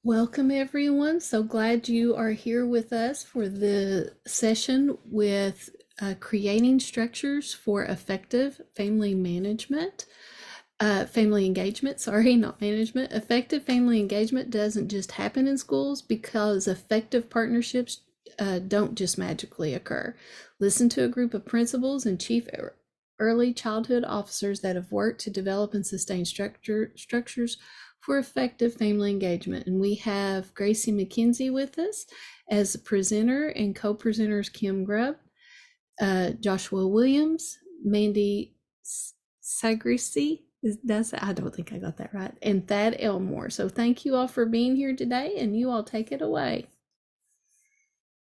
Welcome, everyone. So glad you are here with us for the session with creating structures for effective family management. Family engagement, sorry, not management. Effective family engagement doesn't just happen in schools because effective partnerships don't just magically occur. Listen to a group of principals and chief early childhood officers that have worked to develop and sustain structures for effective family engagement. And we have Gracie McKenzie with us as a presenter, and co-presenters Kim Grubb, Joshua Williams, Mandy Sagrisi. I don't think I got that right, and Thad Elmore. So thank you all for being here today, and you all take it away.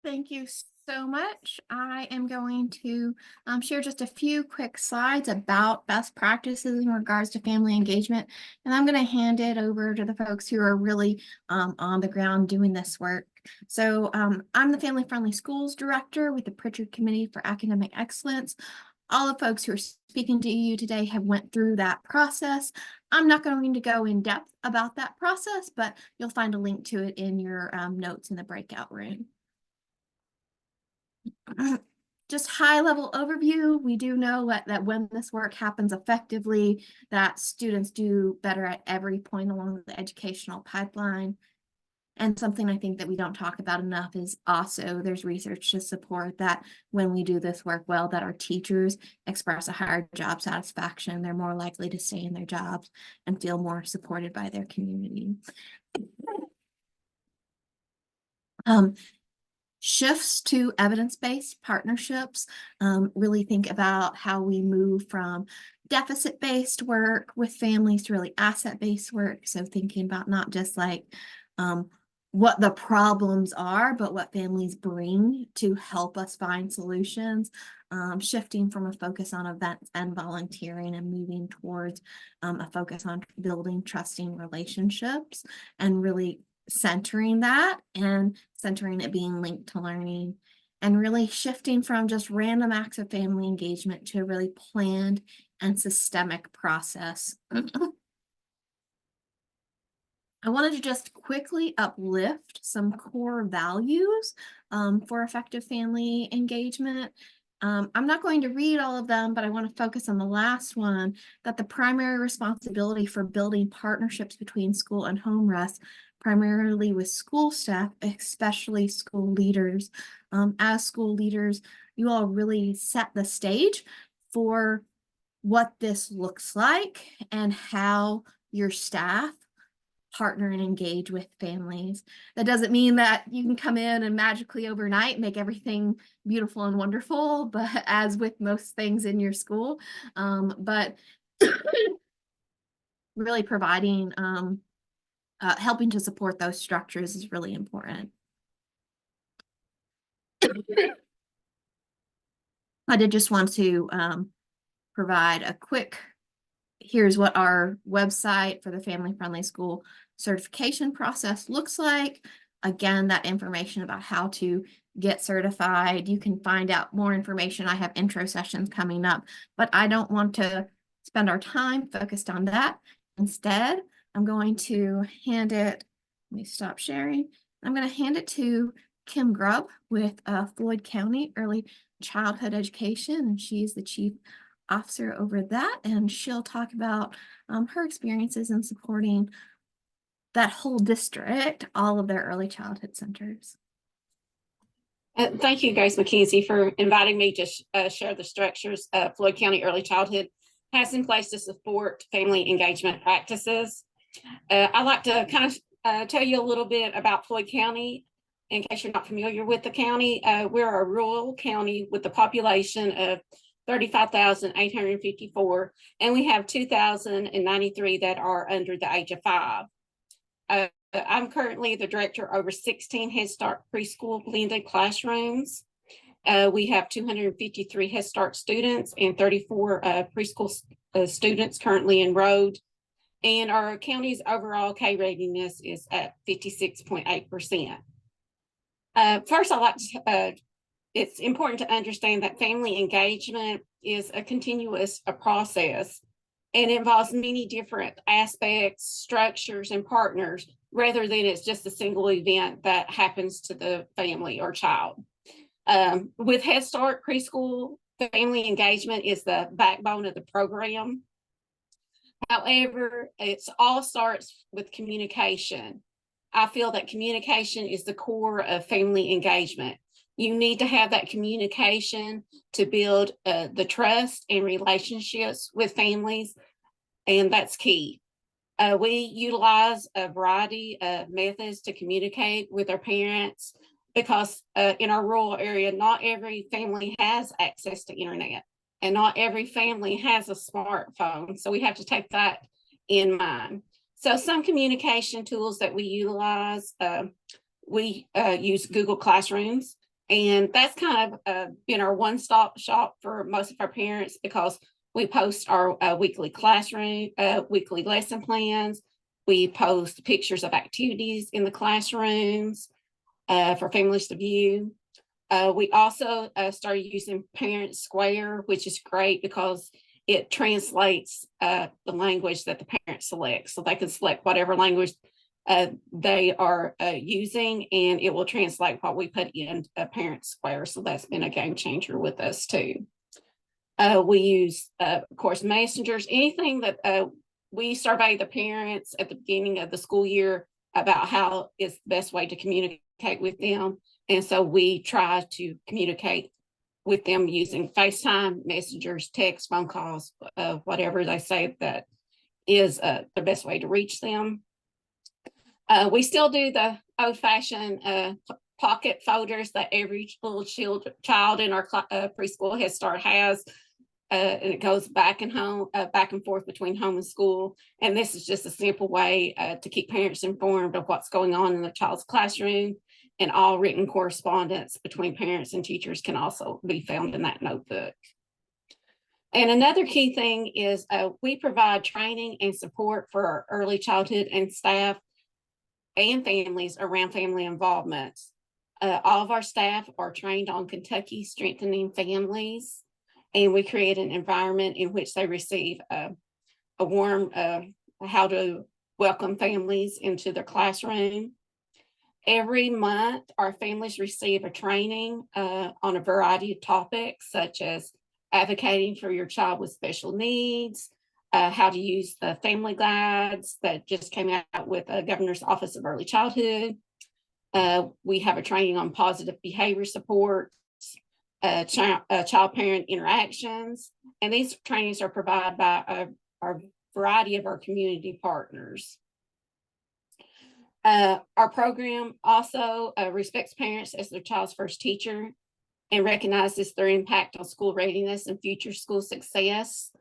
Thank you so much. I am going to share just a few quick slides about best practices in regards to family engagement, and I'm going to hand it over to the folks who are really on the ground doing this work. So I'm the Family Friendly Schools Director with the Pritchard Committee for Academic Excellence. All the folks who are speaking to you today have went through that process. I'm not going to go in depth about that process, but you'll find a link to it in your notes in the breakout room. Just high level overview, we do know that when this work happens effectively, that students do better at every point along the educational pipeline. And something I think that we don't talk about enough is also there's research to support that when we do this work well, that our teachers express a higher job satisfaction. They're more likely to stay in their jobs and feel more supported by their community. Shifts to evidence-based partnerships, really think about how we move from deficit-based work with families to really asset-based work. So thinking about not just like what the problems are, but what families bring to help us find solutions, shifting from a focus on events and volunteering and moving towards a focus on building trusting relationships and really centering that and centering it being linked to learning, and really shifting from just random acts of family engagement to a really planned and systemic process. I wanted to just quickly uplift some core values for effective family engagement. I'm not going to read all of them, but I want to focus on the last one, that the primary responsibility for building partnerships between school and home rests primarily with school staff, especially school leaders. As school leaders, you all really set the stage for what this looks like and how your staff partner and engage with families. That doesn't mean that you can come in and magically overnight make everything beautiful and wonderful, but as with most things in your school, but really providing, helping to support those structures is really important. I did just want to provide a quick, here's what our website for the Family Friendly School certification process looks like. Again, that information about how to get certified. You can find out more information. I have intro sessions coming up, but I don't want to spend our time focused on that. Instead, I'm going to hand it, let me stop sharing. I'm going to hand it to Kim Grubb with Floyd County Early Childhood Education, and she's the chief officer over that, and she'll talk about her experiences in supporting that whole district, all of their early childhood centers. Thank you, Grace McKenzie, for inviting me to share the structures Floyd County Early Childhood has in place to support family engagement practices. I'd like to kind of tell you a little bit about Floyd County in case you're not familiar with the county. We're a rural county with a population of 35,854, and we have 2,093 that are under the age of 5. I'm currently the director over 16 Head Start preschool blended classrooms. We have 253 Head Start students and 34 preschool students currently enrolled. And our county's overall K readiness is at 56.8%. First, I'd like to it's important to understand that family engagement is a continuous process. and involves many different aspects, structures, and partners, rather than it's just a single event that happens to the family or child. With Head Start preschool, family engagement is the backbone of the program. However, it all starts with communication. I feel that communication is the core of family engagement. You need to have that communication to build the trust and relationships with families, and that's key. We utilize a variety of methods to communicate with our parents because in our rural area, not every family has access to internet, and not every family has a smartphone. So we have to take that in mind. So some communication tools that we utilize, we use Google Classrooms, and that's kind of been our one-stop shop for most of our parents because we post our weekly classroom, weekly lesson plans. We post pictures of activities in the classrooms for families to view. We also started using Parent Square, which is great because it translates the language that the parent selects. So they can select whatever language they are using, and it will translate what we put in Parent Square. So that's been a game changer with us too. We use, of course, messengers, anything that we survey the parents at the beginning of the school year about how is the best way to communicate with them. And so we try to communicate with them using FaceTime, messengers, text, phone calls, whatever they say that is the best way to reach them. We still do the old-fashioned pocket folders that every little child in our preschool Head Start has. And it goes back and forth between home and school. And this is just a simple way to keep parents informed of what's going on in the child's classroom. And all written correspondence between parents and teachers can also be found in that notebook. And another key thing is we provide training and support for our early childhood and staff and families around family involvement. All of our staff are trained on Kentucky Strengthening Families, and we create an environment in which they receive a warm, how to welcome families into their classroom. Every month, our families receive a training on a variety of topics, such as advocating for your child with special needs, how to use the family guides that just came out with the Governor's Office of Early Childhood. We have a training on positive behavior support, child-parent interactions, and these trainings are provided by a variety of our community partners. Our program also respects parents as their child's first teacher and recognizes their impact on school readiness and future school success.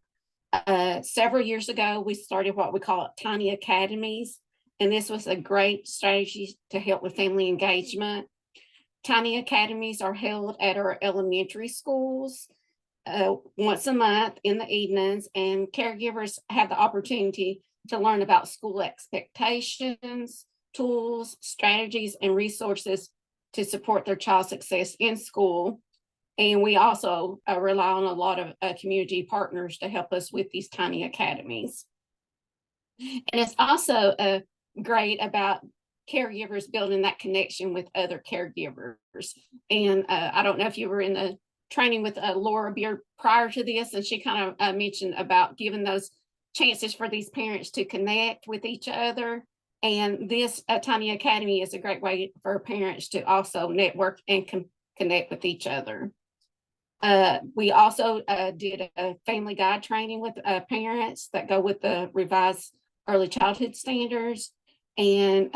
Several years ago, we started what we call tiny academies, and this was a great strategy to help with family engagement. Tiny academies are held at our elementary schools once a month in the evenings, and caregivers have the opportunity to learn about school expectations, tools, strategies, and resources to support their child's success in school. And we also rely on a lot of community partners to help us with these tiny academies. And it's also great about caregivers building that connection with other caregivers. And I don't know if you were in the training with Laura Beard prior to this, and she kind of mentioned about giving those chances for these parents to connect with each other. And this Tiny Academy is a great way for parents to also network and connect with each other. We also did a family guide training with parents that go with the revised early childhood standards. And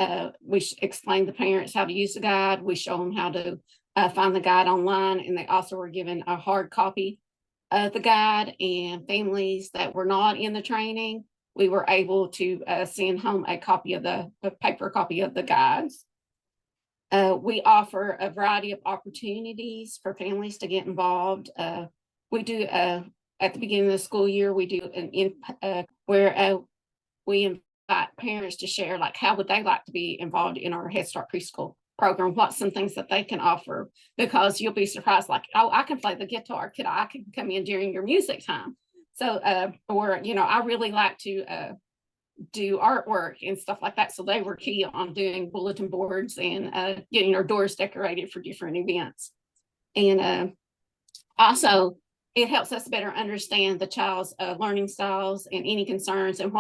we explain to parents how to use the guide. We show them how to find the guide online. And they also were given a hard copy of the guide. And families that were not in the training, we were able to send home a paper copy of the guides. We offer a variety of opportunities for families to get involved. We do, at the beginning of the school year, we do where we invite parents to share, like, how would they like to be involved in our Head Start preschool program? What's some things that they can offer? Because you'll be surprised, like, oh, I can play the guitar. I can come in during your music time? So, or, you know, I really like to do artwork and stuff like that. So they were key on doing bulletin boards and getting our doors decorated for different events. And also, it helps us better understand the child's learning styles and any concerns and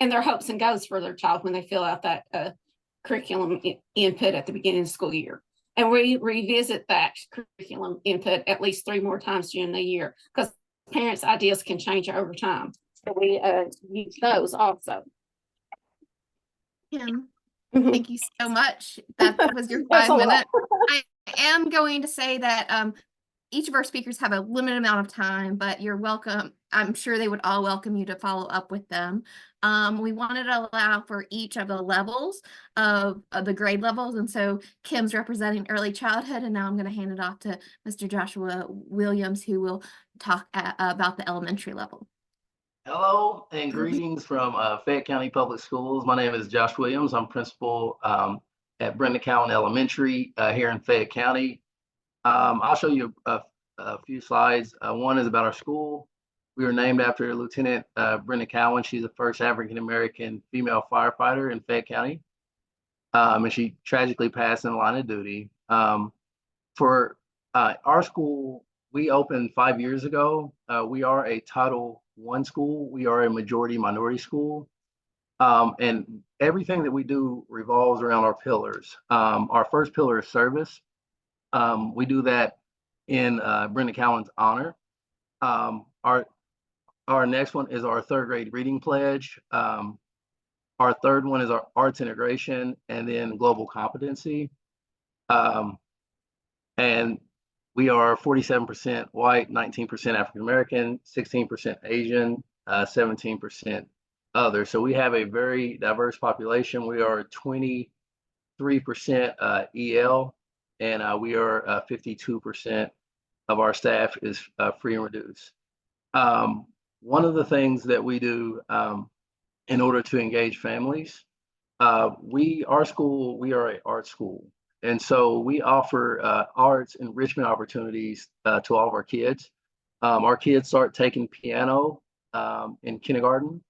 their hopes and goals for their child when they fill out that curriculum input at the beginning of the school year. And we revisit that curriculum input at least 3 more times during the year, because parents' ideas can change over time. So we use those also. Kim, Mhm. thank you so much. That was your That's 5 a lot. minutes. I am going to say that each of our speakers have a limited amount of time, but you're welcome. I'm sure they would all welcome you to follow up with them. We wanted to allow for each of the levels of the grade levels. And so Kim's representing early childhood, and now I'm going to hand it off to Mr. Joshua Williams, who will talk about the elementary level. Hello and greetings from Fayette County Public Schools. My name is Josh Williams. I'm principal at Brenda Cowan Elementary here in Fayette County. I'll show you a few slides. One is about our school. We were named after Lieutenant Brenda Cowan. She's the first African-American female firefighter in Fayette County. And she tragically passed in the line of duty. For our school, we opened 5 years ago. We are a Title I school. We are a majority minority school. And everything that we do revolves around our pillars. Our first pillar is service. We do that in Brenda Cowan's honor. Our next one is our 3rd grade reading pledge. Our third one is our arts integration, and then global competency. And we are 47% white, 19% African American, 16% Asian, 17% other. So we have a very diverse population. We are 23% EL, and we are 52% of our staff is free and reduced. One of the things that we do in order to engage families, our school, we are an art school. And so we offer arts enrichment opportunities to all of our kids. Our kids start taking piano in kindergarten.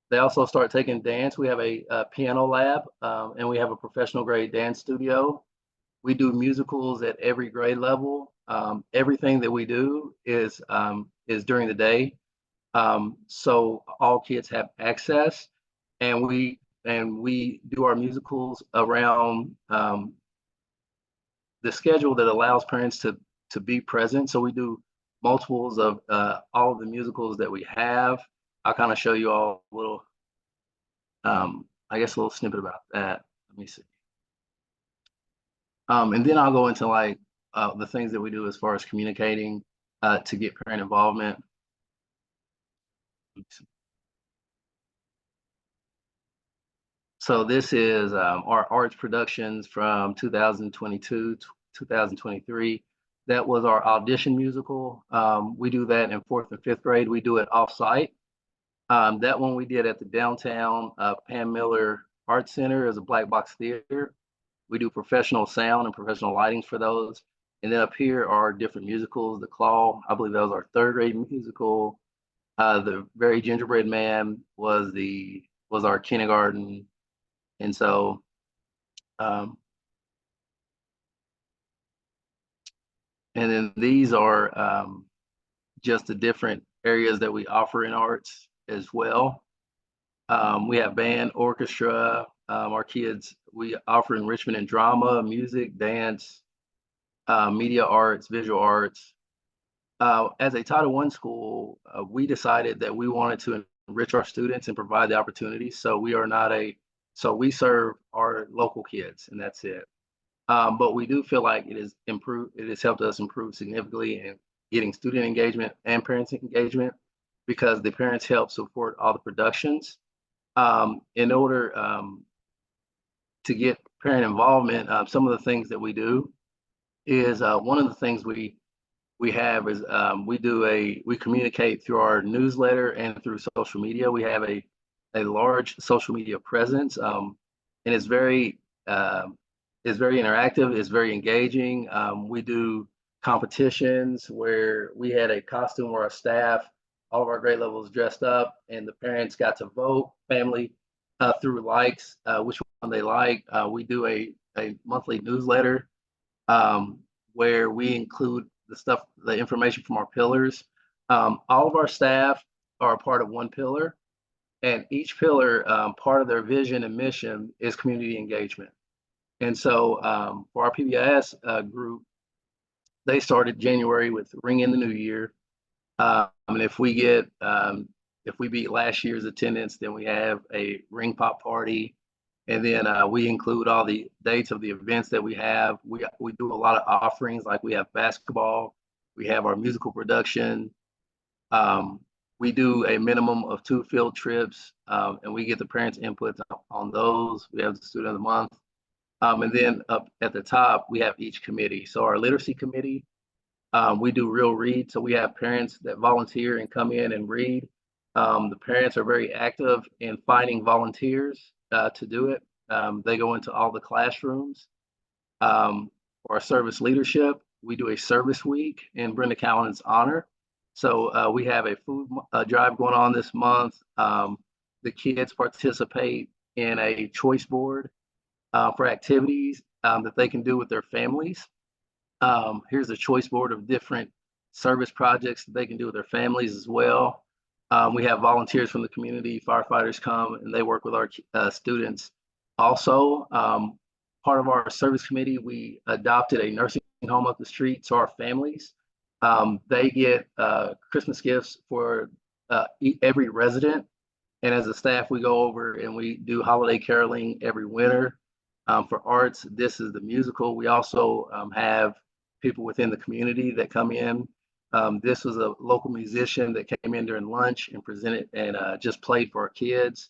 They also start taking dance. We have a piano lab, and we have a professional grade dance studio. We do musicals at every grade level. Everything that we do is during the day. So all kids have access, and we do our musicals around the schedule that allows parents to be present. So we do multiples of all of the musicals that we have. I'll kind of show you all a little, I guess a little snippet about that. Let me see. And then I'll go into like the things that we do as far as communicating to get parent involvement. So this is our arts productions from 2022 to 2023. That was our audition musical. We do that in 4th and 5th grade. We do it off-site. That one we did at the downtown Pam Miller Art Center as a black box theater. We do professional sound and professional lightings for those. And then up here are different musicals. The Claw, I believe that was our 3rd grade musical. The Very Gingerbread Man was our kindergarten. And so, and then these are just the different areas that we offer in arts as well. We have band, orchestra. Our kids, we offer enrichment in drama, music, dance, media arts, visual arts. As a Title I school, we decided that we wanted to enrich our students and provide the opportunities. So we serve our local kids, and that's it. But we do feel like it has helped us improve significantly in getting student engagement and parents engagement, because the parents help support all the productions. In order to get parent involvement, some of the things that we do is one of the things we have is we communicate through our newsletter and through social media. We have a large social media presence, and it's very interactive. It's very engaging. We do competitions where we had a costume where our staff all of our grade levels dressed up, and the parents got to vote, family, through likes, which one they like. We do a monthly newsletter where we include the information from our pillars. All of our staff are a part of one pillar, and each pillar, part of their vision and mission is community engagement. And so for our PBIS group, they started January with Ring in the New Year. And if we beat last year's attendance, then we have a ring pop party. And then we include all the dates of the events that we have. We do a lot of offerings, like we have basketball, we have our musical production. We do a minimum of 2 field trips, and we get the parents' input on those. We have the student of the month. And then up at the top, we have each committee. So our literacy committee, we do real read. So we have parents that volunteer and come in and read. The parents are very active in finding volunteers to do it. They go into all the classrooms. For our service leadership, we do a service week in Brenda Cowan's honor. So we have a food drive going on this month. The kids participate in a choice board for activities that they can do with their families. Here's a choice board of different service projects that they can do with their families as well. We have volunteers from the community, firefighters come and they work with our students. Also, part of our service committee, we adopted a nursing home up the street. So our families, they get Christmas gifts for every resident. And as a staff, we go over and we do holiday caroling every winter. For arts, this is the musical. We also have people within the community that come in. This was a local musician that came in during lunch and presented and just played for our kids.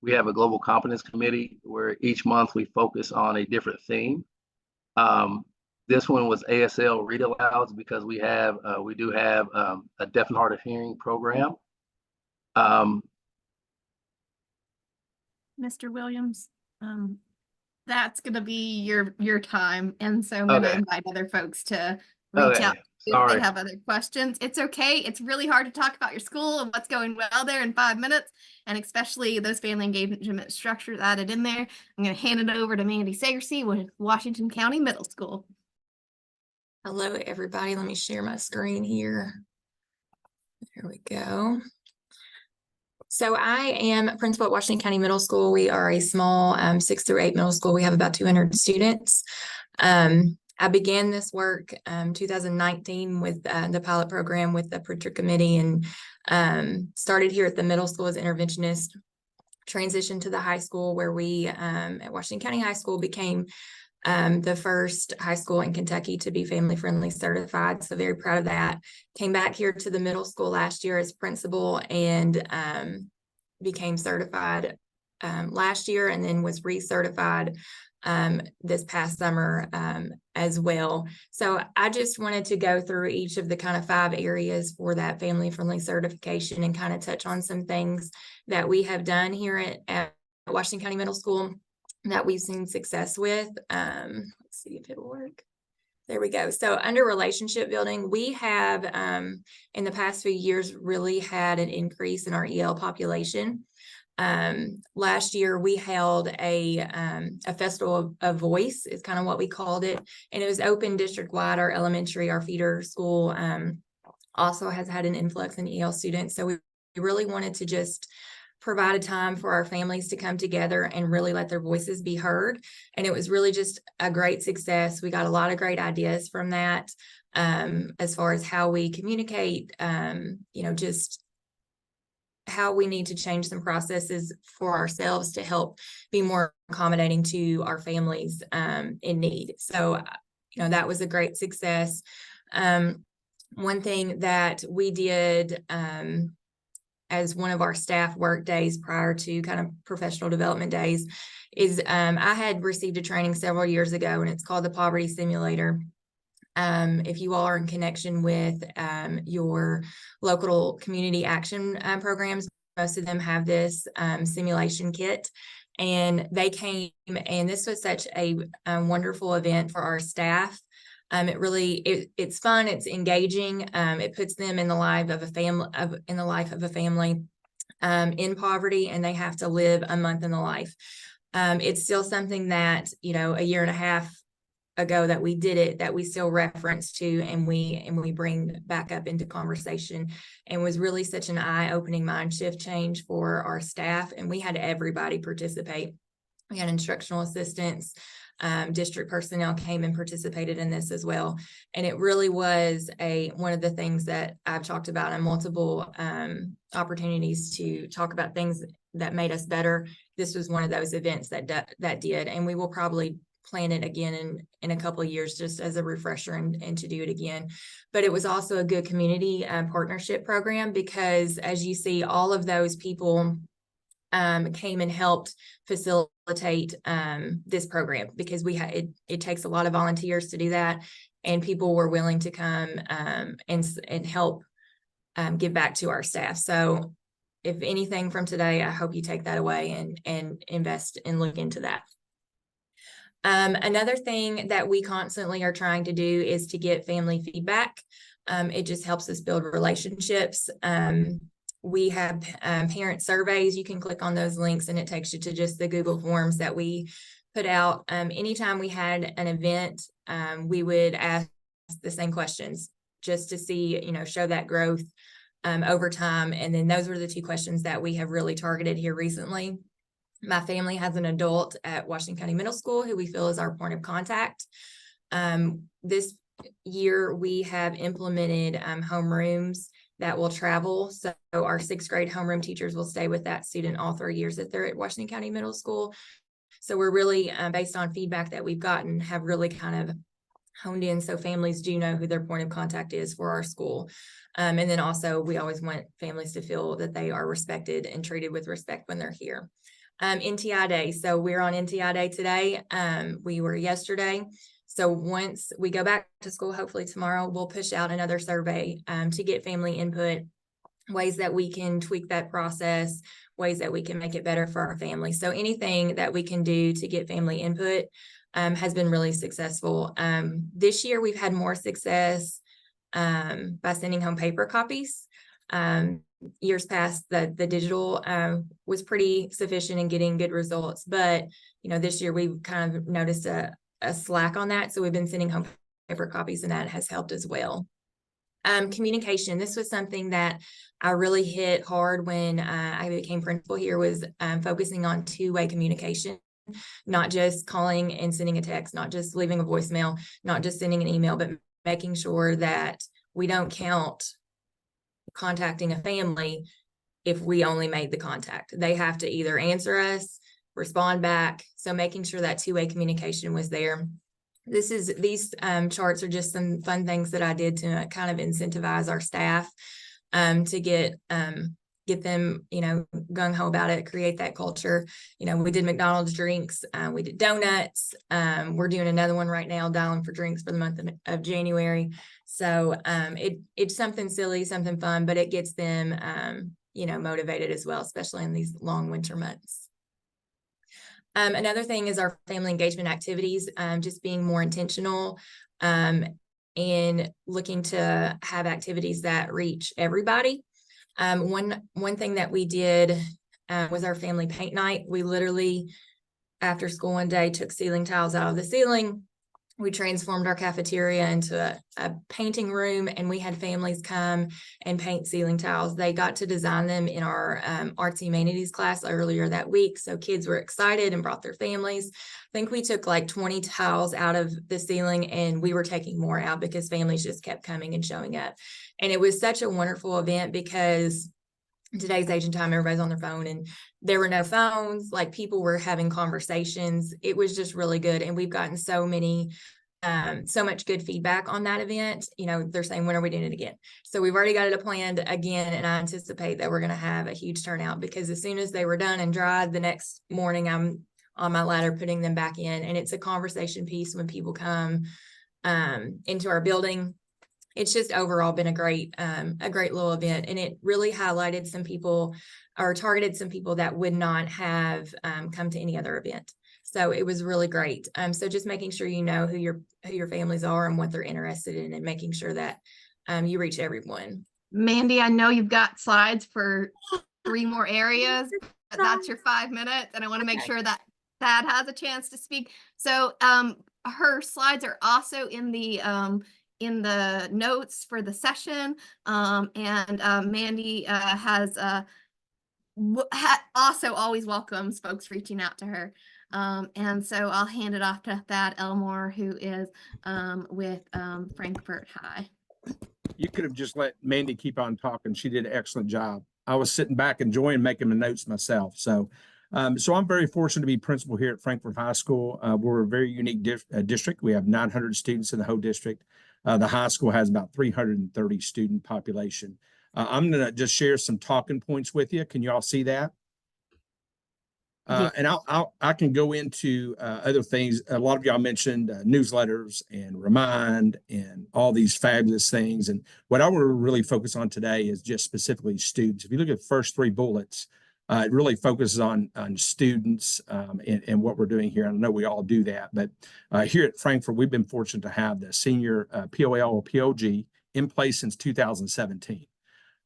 We have a global competence committee where each month we focus on a different theme. This one was ASL read alouds because we do have a deaf and hard of hearing program. Mr. Williams, that's going to be your time. And so I'm going to invite other folks to reach out if they have other questions. It's okay. It's really hard to talk about your school and what's going well there in 5 minutes, and especially those family engagement structures added in there. I'm going to hand it over to Mandy Sagersey with Washington County Middle School. Hello, everybody. Let me share my screen here. There we go. So I am principal at Washington County Middle School. We are a small 6 through 8 middle school. We have about 200 students. I began this work 2019 with the pilot program with the Printer Committee, and started here at the middle school as interventionist, transitioned to the high school where we at Washington County High School became the first high school in Kentucky to be family friendly certified. So very proud of that. Came back here to the middle school last year as principal and became certified last year, and then was recertified this past summer as well. So I just wanted to go through each of the kind of 5 areas for that family friendly certification and kind of touch on some things that we have done here at Washington County Middle School that we've seen success with. Let's see if it'll work. There we go. So under relationship building, we have in the past few years really had an increase in our EL population. Last year we held a festival of voice is kind of what we called it. And it was open district wide. Our elementary, our feeder school also has had an influx in EL students. So we really wanted to just provide a time for our families to come together and really let their voices be heard. And it was really just a great success. We got a lot of great ideas from that as far as how we communicate, just how we need to change some processes for ourselves to help be more accommodating to our families in need. So, that was a great success. One thing that we did as one of our staff work days prior to kind of professional development days is I had received a training several years ago, and it's called the Poverty Simulator. If you all are in connection with your local community action programs, most of them have this simulation kit. And they came, and this was such a wonderful event for our staff. It's fun, it's engaging, it puts them in the life of a family, in poverty, and they have to live a month in the life. It's still something that, a year and a half ago that we did it, that we still reference to, and we bring back up into conversation, and was really such an eye-opening mind shift change for our staff. And we had everybody participate. We had instructional assistants, district personnel came and participated in this as well. And it really was one of the things that I've talked about in multiple opportunities to talk about things that made us better. This was one of those events that did, and we will probably plan it again in a couple of years, just as a refresher and to do it again. But it was also a good community partnership program, because as you see, all of those people came and helped facilitate this program, because it takes a lot of volunteers to do that, and people were willing to come and help give back to our staff. So if anything from today, I hope you take that away and invest and look into that. Another thing that we constantly are trying to do is to get family feedback. It just helps us build relationships. We have parent surveys. You can click on those links and it takes you to just the Google Forms that we put out. Anytime we had an event, we would ask the same questions just to see, show that growth over time. And then those were the 2 questions that we have really targeted here recently. My family has an adult at Washington County Middle School who we feel is our point of contact. This year we have implemented homerooms that will travel. So our 6th grade homeroom teachers will stay with that student all 3 years that they're at Washington County Middle School. So we're really, based on feedback that we've gotten, have really kind of honed in so families do know who their point of contact is for our school. And then also we always want families to feel that they are respected and treated with respect when they're here. NTI Day. So we're on NTI Day today. We were yesterday. So once we go back to school, hopefully tomorrow, we'll push out another survey to get family input, ways that we can tweak that process, ways that we can make it better for our family. So anything that we can do to get family input has been really successful. This year, we've had more success by sending home paper copies. Years past, the digital was pretty sufficient in getting good results, but this year we've kind of noticed a slack on that, so we've been sending home paper copies, and that has helped as well. Communication. This was something that I really hit hard when I became principal here, was focusing on 2-way communication, not just calling and sending a text, not just leaving a voicemail, not just sending an email, but making sure that we don't count contacting a family if we only made the contact. They have to either answer us, respond back. So making sure that 2-way communication was there. These charts are just some fun things that I did to kind of incentivize our staff to get them, gung-ho about it, create that culture. We did McDonald's drinks, we did donuts. We're doing another one right now, dialing for drinks for the month of January. So it's something silly, something fun, but it gets them, motivated as well, especially in these long winter months. Another thing is our family engagement activities, just being more intentional and looking to have activities that reach everybody. One thing that we did was our family paint night. We literally, after school one day, took ceiling tiles out of the ceiling. We transformed our cafeteria into a painting room, and we had families come and paint ceiling tiles. They got to design them in our arts and humanities class earlier that week. So kids were excited and brought their families. I think we took like 20 tiles out of the ceiling, and we were taking more out because families just kept coming and showing up. And it was such a wonderful event, because in today's age and time, everybody's on their phone, and there were no phones, like people were having conversations. It was just really good. And we've gotten so much good feedback on that event. They're saying, when are we doing it again? So we've already got it planned again, and I anticipate that we're going to have a huge turnout, because as soon as they were done and dried, the next morning I'm on my ladder putting them back in. And it's a conversation piece when people come into our building. It's just overall been a great little event, and it really highlighted some people, or targeted some people that would not have come to any other event. So it was really great. So just making sure you know who your families are and what they're interested in, and making sure that you reach everyone. Mandy, I know you've got slides for 3 more areas, but that's your 5 minutes, and I want to make Okay. sure that Thad has a chance to speak. So her slides are also in the notes for the session, and Mandy has also always welcomes folks reaching out to her. And so I'll hand it off to Thad Elmore, who is with Frankfurt High. You could have just let Mandy keep on talking. She did an excellent job. I was sitting back enjoying making the notes myself. So I'm very fortunate to be principal here at Frankfurt High School. We're a very unique district. We have 900 students in the whole district. The high school has about 330 student population. I'm going to just share some talking points with you. Can you all see that? And I can go into other things. A lot of y'all mentioned newsletters and Remind and all these fabulous things. And what I want to really focus on today is just specifically students. If you look at the first 3 bullets, it really focuses on students and what we're doing here. I know we all do that, but here at Frankfurt, we've been fortunate to have the senior POL or POG in place since 2017.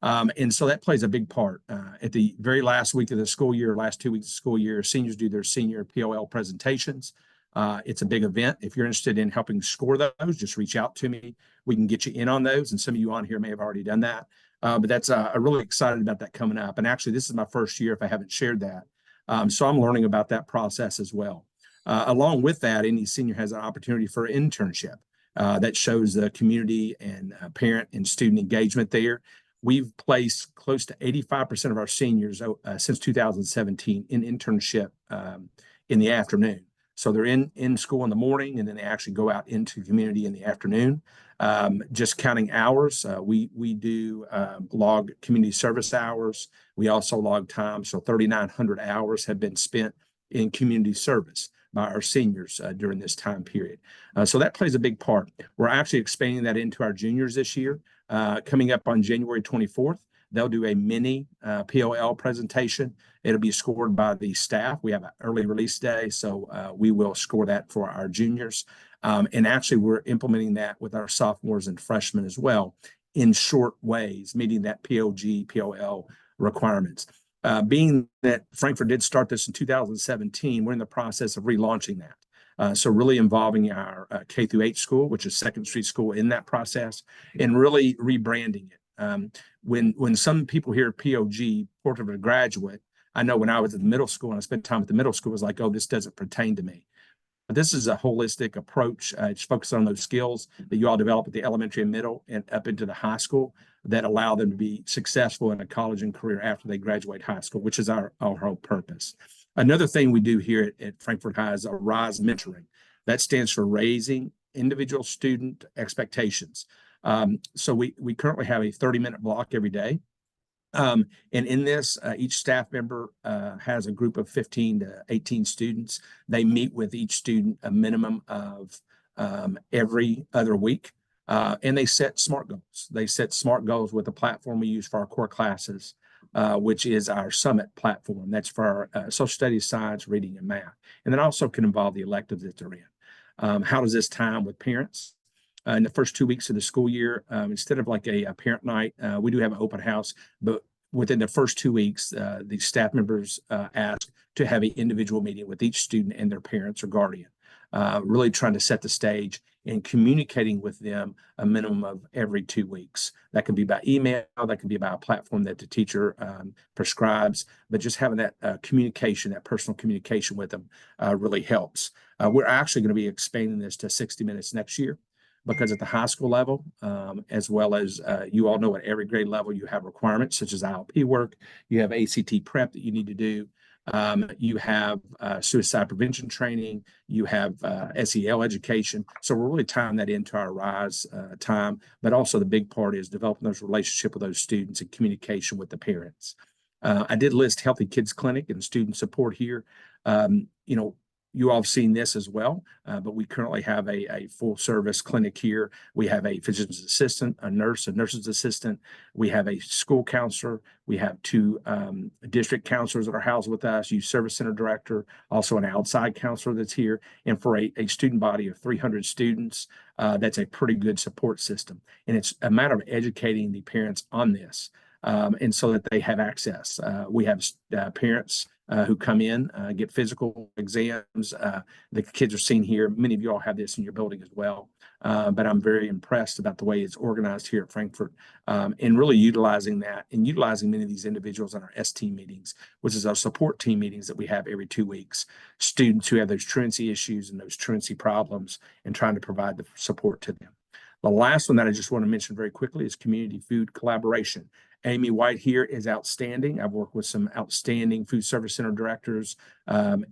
And so that plays a big part. At the very last week of the school year, last 2 weeks of the school year, seniors do their senior POL presentations. It's a big event. If you're interested in helping score those, just reach out to me. We can get you in on those. And some of you on here may have already done that. But that's I'm really excited about that coming up. And actually, this is my first year if I haven't shared that. So I'm learning about that process as well. Along with that, any senior has an opportunity for an internship that shows the community and parent and student engagement there. We've placed close to 85% of our seniors since 2017 in internship in the afternoon. So they're in school in the morning, and then they actually go out into the community in the afternoon. Just counting hours, we do log community service hours. We also log time. So 3,900 hours have been spent in community service by our seniors during this time period. So that plays a big part. We're actually expanding that into our juniors this year. Coming up on January 24th, they'll do a mini POL presentation. It'll be scored by the staff. We have an early release day, so we will score that for our juniors. And actually, we're implementing that with our sophomores and freshmen as well in short ways, meeting that POG, POL requirements. Being that Frankfurt did start this in 2017, we're in the process of relaunching that. So really involving our K through 8 school, which is Second Street School, in that process, and really rebranding it. When some people hear POG, Portrait of a Graduate, I know when I was at the middle school and I spent time at the middle school, it was like, oh, this doesn't pertain to me. But this is a holistic approach. It's focused on those skills that you all develop at the elementary and middle and up into the high school that allow them to be successful in a college and career after they graduate high school, which is our whole purpose. Another thing we do here at Frankfurt High is a RISE mentoring. That stands for Raising Individual Student Expectations. So we currently have a 30-minute block every day. And in this, each staff member has a group of 15 to 18 students. They meet with each student a minimum of every other week. And they set SMART goals. They set SMART goals with the platform we use for our core classes, which is our Summit platform. That's for our social studies, science, reading, and math. And then also can involve the electives that they're in. How does this time with parents? In the first 2 weeks of the school year, instead of like a parent night, we do have an open house, but within the first 2 weeks, the staff members ask to have an individual meeting with each student and their parents or guardian, really trying to set the stage and communicating with them a minimum of every 2 weeks. That can be by email, that can be by a platform that the teacher prescribes, but just having that communication, that personal communication with them really helps. We're actually going to be expanding this to 60 minutes next year, because at the high school level, as well as you all know at every grade level, you have requirements such as ILP work, you have ACT prep that you need to do, you have suicide prevention training, you have SEL education. So we're really tying that into our RISE time, but also the big part is developing those relationships with those students and communication with the parents. I did list Healthy Kids Clinic and student support here. You all have seen this as well, but we currently have a full service clinic here. We have a physician's assistant, a nurse, a nurse's assistant. We have a school counselor. We have 2 district counselors that are housed with us, youth service center director, also an outside counselor that's here. And for a student body of 300 students, that's a pretty good support system. And it's a matter of educating the parents on this. And so that they have access. We have parents who come in, get physical exams. The kids are seen here. Many of you all have this in your building as well. But I'm very impressed about the way it's organized here at Frankfort, and really utilizing that and utilizing many of these individuals in our ST meetings, which is our support team meetings that we have every 2 weeks. Students who have those truancy issues and those truancy problems, and trying to provide the support to them. The last one that I just want to mention very quickly is community food collaboration. Amy White here is outstanding. I've worked with some outstanding food service center directors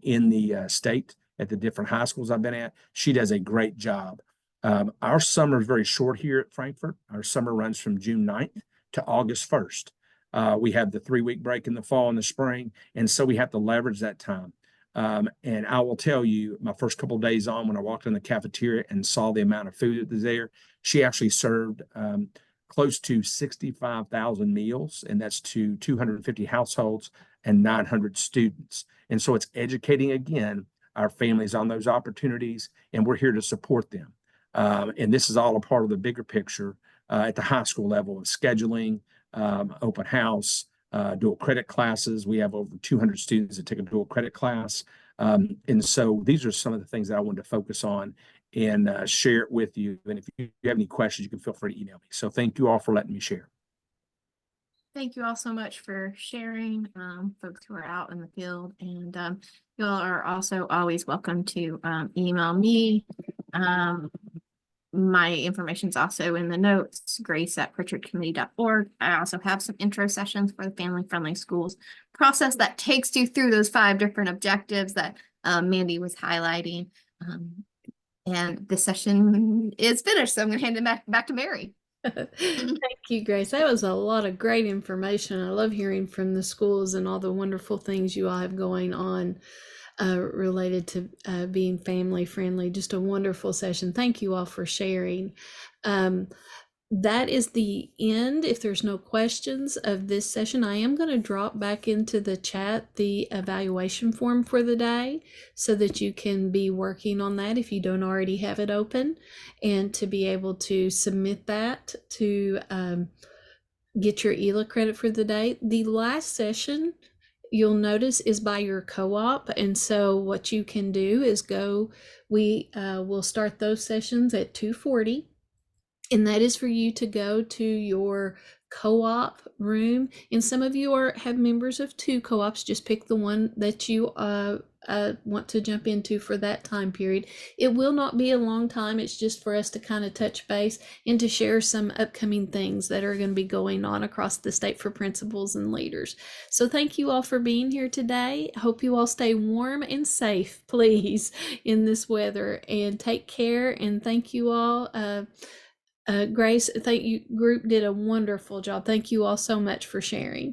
in the state at the different high schools I've been at. She does a great job. Our summer is very short here at Frankfort. Our summer runs from June 9th to August 1st. We have the 3-week break in the fall and the spring, and so we have to leverage that time. And I will tell you, my first couple of days on, when I walked in the cafeteria and saw the amount of food that was there, she actually served close to 65,000 meals, and that's to 250 households and 900 students. And so it's educating, again, our families on those opportunities, and we're here to support them. And this is all a part of the bigger picture at the high school level of scheduling, open house, dual credit classes. We have over 200 students that take a dual credit class. And so these are some of the things that I wanted to focus on and share it with you. And if you have any questions, you can feel free to email me. So thank you all for letting me share. Thank you all so much for sharing, folks who are out in the field. And you all are also always welcome to email me. My information is also in the notes, grace@pritchardcommittee.org. I also have some intro sessions for the family-friendly schools process that takes you through those 5 different objectives that Mandy was highlighting. And this session is finished, so I'm going to hand it back to Mary. Thank you, Grace. That was a lot of great information. I love hearing from the schools and all the wonderful things you all have going on related to being family friendly. Just a wonderful session. Thank you all for sharing. That is the end. If there's no questions of this session, I am going to drop back into the chat the evaluation form for the day so that you can be working on that if you don't already have it open, and to be able to submit that to get your ELA credit for the day. The last session, you'll notice, is by your co-op, and so what you can do is we will start those sessions at 2:40. And that is for you to go to your co-op room. And some of you have members of 2 co-ops. Just pick the one that you want to jump into for that time period. It will not be a long time. It's just for us to kind of touch base and to share some upcoming things that are going to be going on across the state for principals and leaders. So thank you all for being here today. I hope you all stay warm and safe, please, in this weather, and take care. And thank you all. Grace, thank you. Group did a wonderful job. Thank you all so much for sharing.